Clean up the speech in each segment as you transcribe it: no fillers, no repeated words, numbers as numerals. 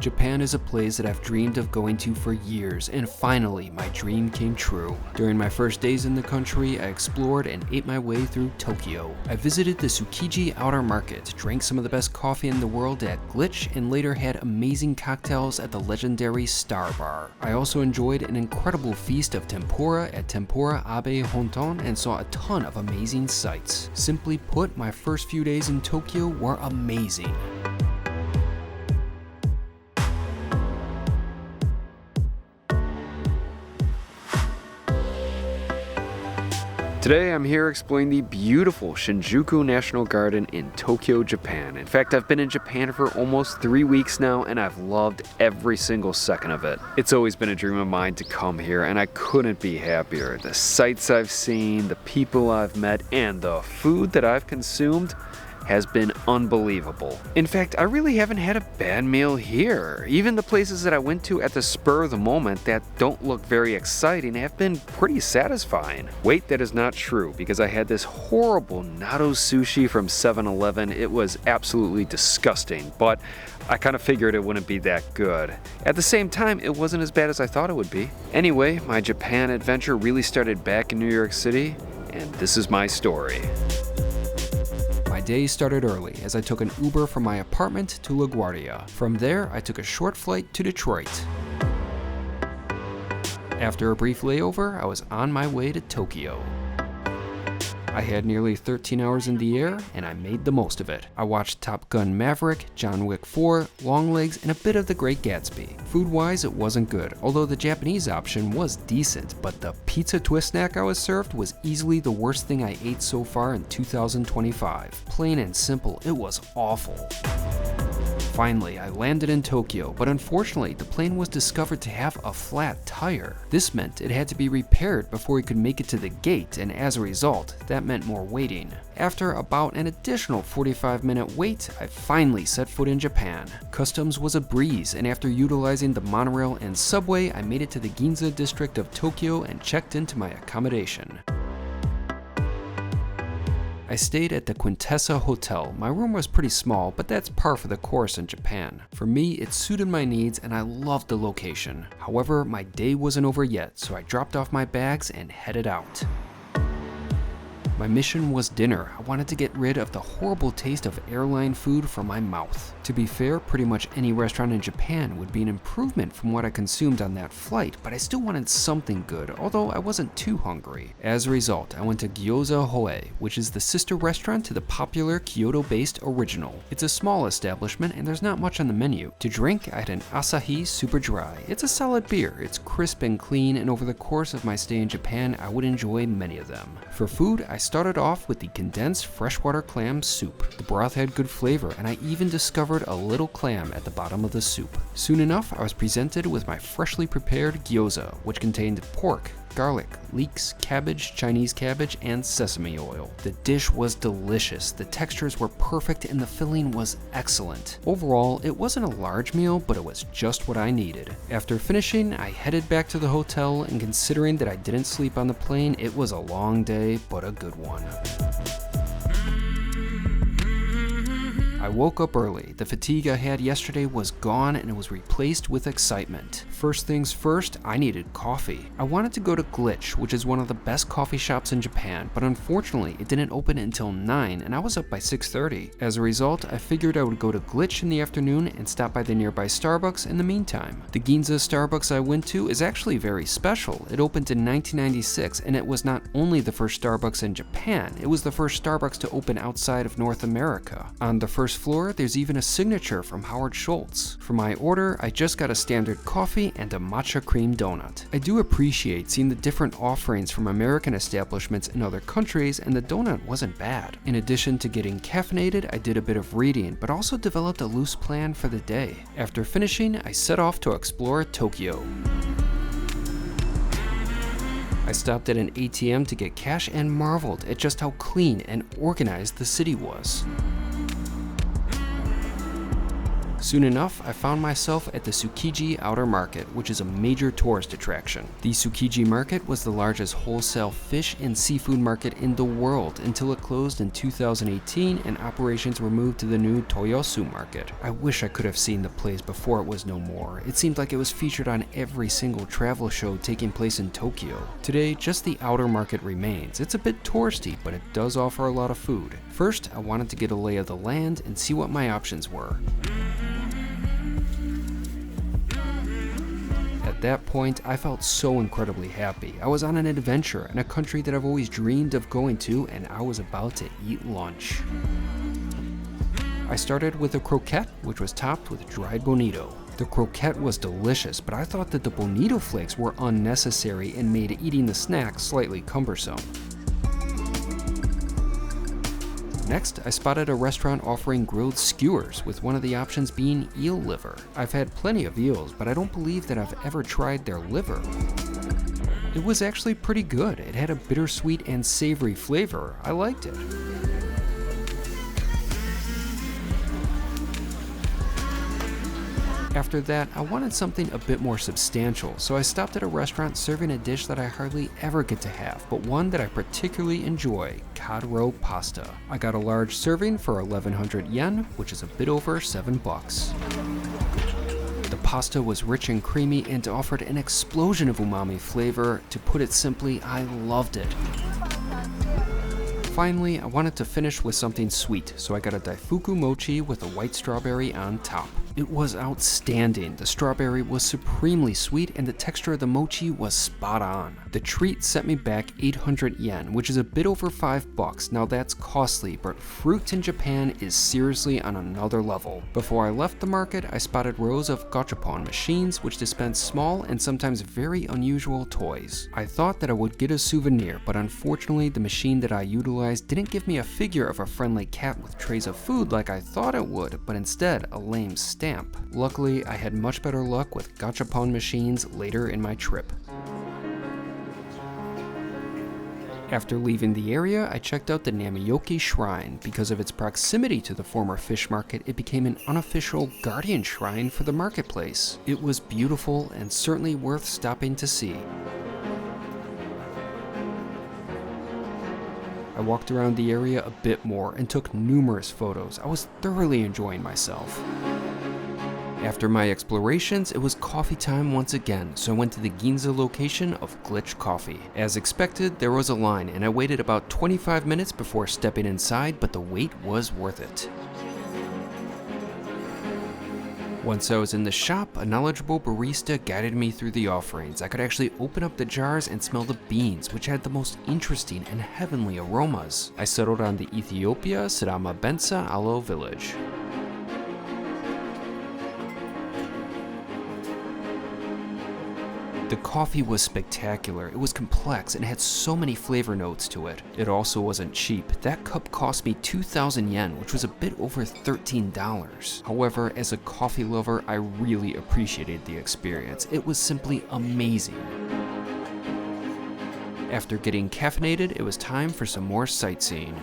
Japan is a place that I've dreamed of going to for years, and finally my dream came true. During my first days in the country, I explored and ate my way through Tokyo. I visited the Tsukiji Outer Market, drank some of the best coffee in the world at Glitch, and later had amazing cocktails at the legendary Star Bar. I also enjoyed an incredible feast of tempura at Tempura Abe Honten and saw a ton of amazing sights. Simply put, my first few days in Tokyo were amazing. Today I'm here exploring the beautiful Shinjuku National Garden in Tokyo, Japan. In fact, I've been in Japan for almost 3 weeks now and I've loved every single second of it. It's always been a dream of mine to come here and I couldn't be happier. The sights I've seen, the people I've met, and the food that I've consumed has been unbelievable. In fact, I really haven't had a bad meal here. Even the places that I went to at the spur of the moment that don't look very exciting have been pretty satisfying. Wait, that is not true, because I had this horrible natto sushi from 7-Eleven. It was absolutely disgusting, but I kind of figured it wouldn't be that good. At the same time, it wasn't as bad as I thought it would be. Anyway, my Japan adventure really started back in New York City, and this is my story. My day started early as I took an Uber from my apartment to LaGuardia. From there, I took a short flight to Detroit. After a brief layover, I was on my way to Tokyo. I had nearly 13 hours in the air, and I made the most of it. I watched Top Gun Maverick, John Wick 4, Longlegs, and a bit of The Great Gatsby. Food-wise, it wasn't good, although the Japanese option was decent, but the pizza twist snack I was served was easily the worst thing I ate so far in 2025. Plain and simple, it was awful. Finally, I landed in Tokyo, but unfortunately, the plane was discovered to have a flat tire. This meant it had to be repaired before it could make it to the gate, and as a result, that meant more waiting. After about an additional 45-minute wait, I finally set foot in Japan. Customs was a breeze, and after utilizing the monorail and subway, I made it to the Ginza district of Tokyo and checked into my accommodation. I stayed at the Quintessa Hotel. My room was pretty small, but that's par for the course in Japan. For me, it suited my needs and I loved the location. However, my day wasn't over yet, so I dropped off my bags and headed out. My mission was dinner. I wanted to get rid of the horrible taste of airline food from my mouth. To be fair, pretty much any restaurant in Japan would be an improvement from what I consumed on that flight, but I still wanted something good, although I wasn't too hungry. As a result, I went to Gyoza Hohei, which is the sister restaurant to the popular Kyoto-based Original. It's a small establishment and there's not much on the menu. To drink, I had an Asahi Super Dry. It's a solid beer, it's crisp and clean, and over the course of my stay in Japan, I would enjoy many of them. For food, I started off with the condensed freshwater clam soup. The broth had good flavor, and I even discovered a little clam at the bottom of the soup. Soon enough, I was presented with my freshly prepared gyoza, which contained pork, garlic, leeks, cabbage, Chinese cabbage, and sesame oil. The dish was delicious, the textures were perfect, and the filling was excellent. Overall, it wasn't a large meal, but it was just what I needed. After finishing, I headed back to the hotel, and considering that I didn't sleep on the plane, it was a long day, but a good one. I woke up early. The fatigue I had yesterday was gone and it was replaced with excitement. First things first, I needed coffee. I wanted to go to Glitch, which is one of the best coffee shops in Japan, but unfortunately it didn't open until 9 and I was up by 6:30. As a result, I figured I would go to Glitch in the afternoon and stop by the nearby Starbucks in the meantime. The Ginza Starbucks I went to is actually very special. It opened in 1996 and it was not only the first Starbucks in Japan, it was the first Starbucks to open outside of North America. On the first floor, there's even a signature from Howard Schultz. For my order, I just got a standard coffee and a matcha cream donut. I do appreciate seeing the different offerings from American establishments in other countries, and the donut wasn't bad. In addition to getting caffeinated, I did a bit of reading, but also developed a loose plan for the day. After finishing, I set off to explore Tokyo. I stopped at an ATM to get cash and marveled at just how clean and organized the city was. Soon enough, I found myself at the Tsukiji Outer Market, which is a major tourist attraction. The Tsukiji Market was the largest wholesale fish and seafood market in the world until it closed in 2018 and operations were moved to the new Toyosu Market. I wish I could have seen the place before it was no more. It seemed like it was featured on every single travel show taking place in Tokyo. Today, just the outer market remains. It's a bit touristy, but it does offer a lot of food. First, I wanted to get a lay of the land and see what my options were. At that point, I felt so incredibly happy. I was on an adventure in a country that I've always dreamed of going to, and I was about to eat lunch. I started with a croquette, which was topped with dried bonito. The croquette was delicious, but I thought that the bonito flakes were unnecessary and made eating the snack slightly cumbersome. Next, I spotted a restaurant offering grilled skewers, with one of the options being eel liver. I've had plenty of eels, but I don't believe that I've ever tried their liver. It was actually pretty good. It had a bittersweet and savory flavor. I liked it. After that, I wanted something a bit more substantial, so I stopped at a restaurant serving a dish that I hardly ever get to have, but one that I particularly enjoy, cod roe pasta. I got a large serving for 1,100 yen, which is a bit over $7. The pasta was rich and creamy and offered an explosion of umami flavor. To put it simply, I loved it. Finally, I wanted to finish with something sweet, so I got a daifuku mochi with a white strawberry on top. It was outstanding. The strawberry was supremely sweet and the texture of the mochi was spot on. The treat set me back 800 yen, which is a bit over $5. Now that's costly, but fruit in Japan is seriously on another level. Before I left the market, I spotted rows of gachapon machines which dispense small and sometimes very unusual toys. I thought that I would get a souvenir, but unfortunately the machine that I utilized didn't give me a figure of a friendly cat with trays of food like I thought it would, but instead a lame stamp. Luckily, I had much better luck with gachapon machines later in my trip. After leaving the area, I checked out the Namiyoke Shrine. Because of its proximity to the former fish market, it became an unofficial guardian shrine for the marketplace. It was beautiful and certainly worth stopping to see. I walked around the area a bit more and took numerous photos. I was thoroughly enjoying myself. After my explorations, it was coffee time once again, so I went to the Ginza location of Glitch Coffee. As expected, there was a line, and I waited about 25 minutes before stepping inside, but the wait was worth it. Once I was in the shop, a knowledgeable barista guided me through the offerings. I could actually open up the jars and smell the beans, which had the most interesting and heavenly aromas. I settled on the Ethiopia Sidama Bensa Aloe Village. The coffee was spectacular. It was complex and had so many flavor notes to it. It also wasn't cheap. That cup cost me 2,000 yen, which was a bit over $13. However, as a coffee lover, I really appreciated the experience. It was simply amazing. After getting caffeinated, it was time for some more sightseeing.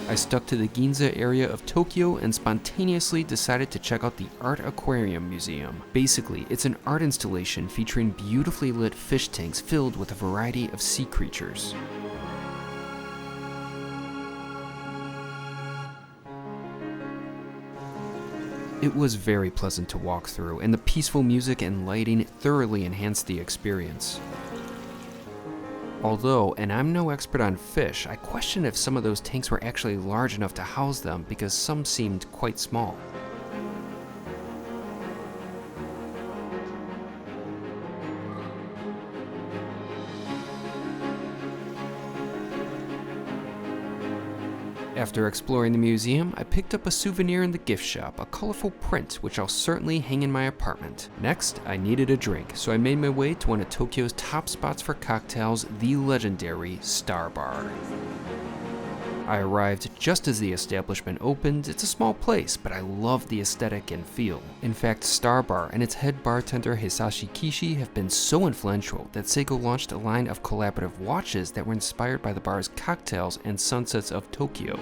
I stuck to the Ginza area of Tokyo and spontaneously decided to check out the Art Aquarium Museum. Basically, it's an art installation featuring beautifully lit fish tanks filled with a variety of sea creatures. It was very pleasant to walk through, and the peaceful music and lighting thoroughly enhanced the experience. Although, and I'm no expert on fish, I question if some of those tanks were actually large enough to house them because some seemed quite small. After exploring the museum, I picked up a souvenir in the gift shop, a colorful print which I'll certainly hang in my apartment. Next, I needed a drink, so I made my way to one of Tokyo's top spots for cocktails, the legendary Star Bar. I arrived just as the establishment opened. It's a small place, but I love the aesthetic and feel. In fact, Star Bar and its head bartender Hisashi Kishi have been so influential that Seiko launched a line of collaborative watches that were inspired by the bar's cocktails and sunsets of Tokyo.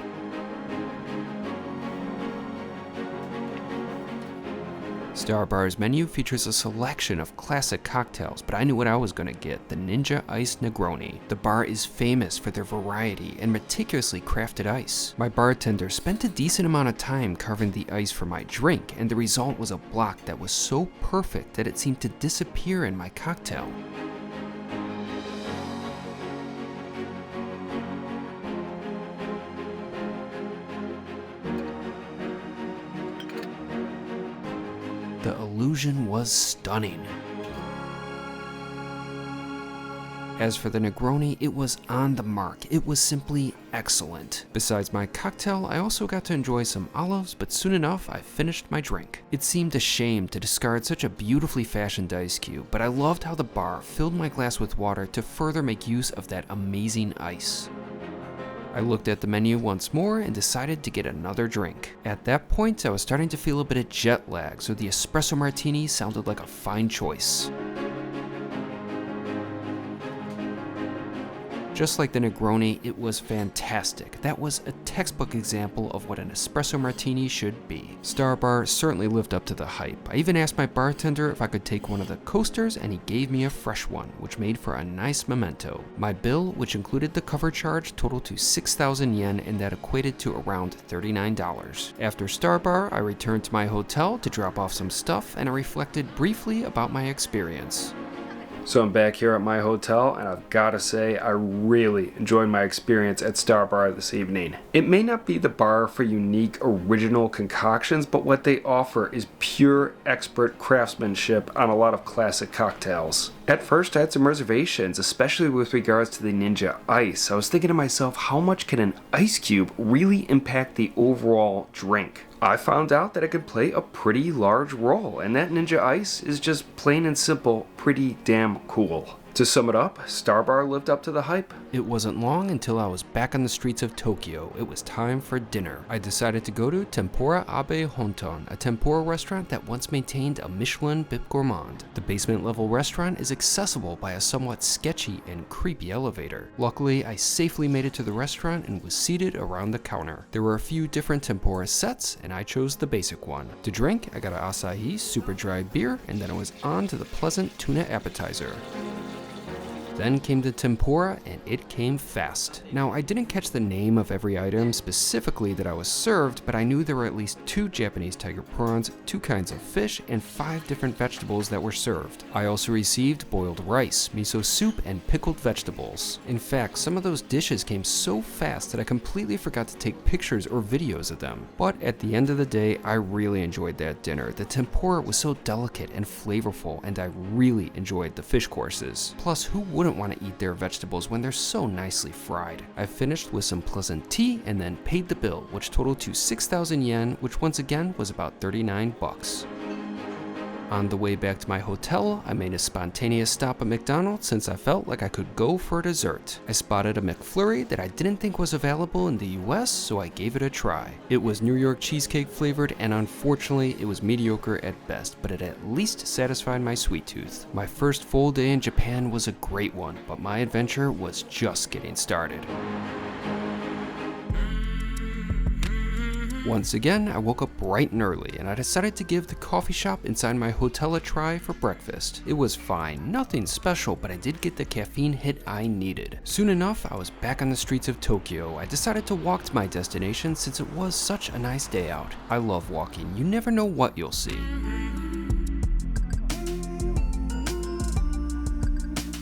Star Bar's menu features a selection of classic cocktails, but I knew what I was going to get, the Ninja Ice Negroni. The bar is famous for their variety and meticulously crafted ice. My bartender spent a decent amount of time carving the ice for my drink, and the result was a block that was so perfect that it seemed to disappear in my cocktail. The illusion was stunning. As for the Negroni, it was on the mark. It was simply excellent. Besides my cocktail, I also got to enjoy some olives, but soon enough, I finished my drink. It seemed a shame to discard such a beautifully fashioned ice cube, but I loved how the bar filled my glass with water to further make use of that amazing ice. I looked at the menu once more and decided to get another drink. At that point, I was starting to feel a bit of jet lag, so the espresso martini sounded like a fine choice. Just like the Negroni, it was fantastic. That was a textbook example of what an espresso martini should be. Star Bar certainly lived up to the hype. I even asked my bartender if I could take one of the coasters, and he gave me a fresh one, which made for a nice memento. My bill, which included the cover charge, totaled to 6,000 yen, and that equated to around $39. After Star Bar, I returned to my hotel to drop off some stuff, and I reflected briefly about my experience. So I'm back here at my hotel, and I've got to say I really enjoyed my experience at Star Bar this evening. It may not be the bar for unique original concoctions, but what they offer is pure expert craftsmanship on a lot of classic cocktails. At first I had some reservations, especially with regards to the Ninja Ice. I was thinking to myself, how much can an ice cube really impact the overall drink? I found out that it could play a pretty large role, and that Ninja Ice is just plain and simple pretty damn cool. To sum it up, Star Bar lived up to the hype. It wasn't long until I was back on the streets of Tokyo. It was time for dinner. I decided to go to Tempura Abe Honten, a tempura restaurant that once maintained a Michelin Bib Gourmand. The basement level restaurant is accessible by a somewhat sketchy and creepy elevator. Luckily, I safely made it to the restaurant and was seated around the counter. There were a few different tempura sets, and I chose the basic one. To drink, I got an Asahi super dry beer, and then it was on to the pleasant tuna appetizer. Then came the tempura, and it came fast. Now, I didn't catch the name of every item specifically that I was served, but I knew there were at least 2 Japanese tiger prawns, 2 kinds of fish, and 5 different vegetables that were served. I also received boiled rice, miso soup, and pickled vegetables. In fact, some of those dishes came so fast that I completely forgot to take pictures or videos of them. But at the end of the day, I really enjoyed that dinner. The tempura was so delicate and flavorful, and I really enjoyed the fish courses. Plus, who wouldn't want to eat their vegetables when they're so nicely fried? I finished with some pleasant tea and then paid the bill, which totaled to 6,000 yen, which once again was about 39 bucks. On the way back to my hotel, I made a spontaneous stop at McDonald's since I felt like I could go for a dessert. I spotted a McFlurry that I didn't think was available in the US, so I gave it a try. It was New York cheesecake flavored, and unfortunately it was mediocre at best, but it at least satisfied my sweet tooth. My first full day in Japan was a great one, but my adventure was just getting started. Once again, I woke up bright and early, and I decided to give the coffee shop inside my hotel a try for breakfast. It was fine, nothing special, but I did get the caffeine hit I needed. Soon enough, I was back on the streets of Tokyo. I decided to walk to my destination since it was such a nice day out. I love walking, you never know what you'll see.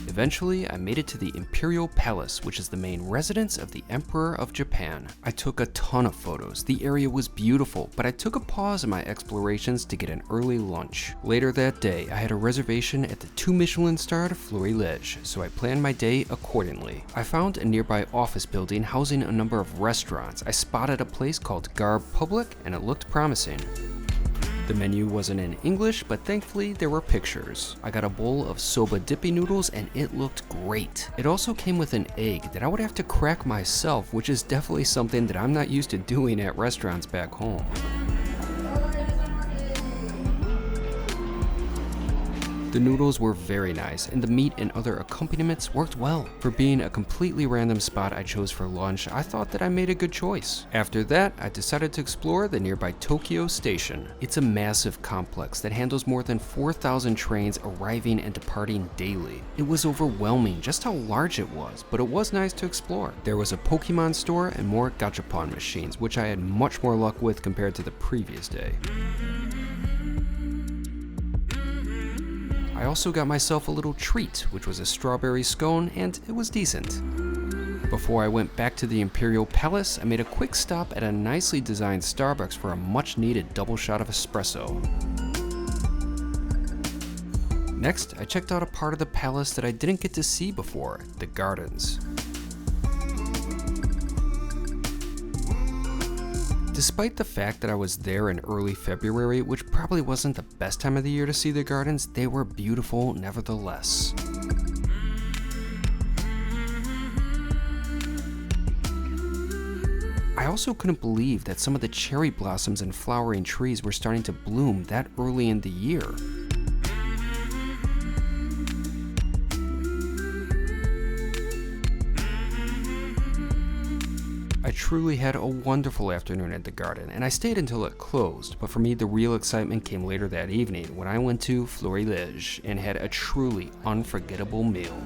Eventually, I made it to the Imperial Palace, which is the main residence of the Emperor of Japan. I took a ton of photos. The area was beautiful, but I took a pause in my explorations to get an early lunch. Later that day, I had a reservation at the 2 Michelin-starred Fleury-Liege, so I planned my day accordingly. I found a nearby office building housing a number of restaurants. I spotted a place called Garb Public, and it looked promising. The menu wasn't in English, but thankfully there were pictures. I got a bowl of soba dippy noodles and it looked great. It also came with an egg that I would have to crack myself, which is definitely something that I'm not used to doing at restaurants back home. The noodles were very nice, and the meat and other accompaniments worked well. For being a completely random spot I chose for lunch, I thought that I made a good choice. After that, I decided to explore the nearby Tokyo Station. It's a massive complex that handles more than 4,000 trains arriving and departing daily. It was overwhelming just how large it was, but it was nice to explore. There was a Pokemon store and more gachapon machines, which I had much more luck with compared to the previous day. I also got myself a little treat, which was a strawberry scone, and it was decent. Before I went back to the Imperial Palace, I made a quick stop at a nicely designed Starbucks for a much needed double shot of espresso. Next, I checked out a part of the palace that I didn't get to see before, the gardens. Despite the fact that I was there in early February, which probably wasn't the best time of the year to see the gardens, they were beautiful nevertheless. I also couldn't believe that some of the cherry blossoms and flowering trees were starting to bloom that early in the year. I truly had a wonderful afternoon at the garden, and I stayed until it closed, but for me the real excitement came later that evening when I went to Florilège and had a truly unforgettable meal.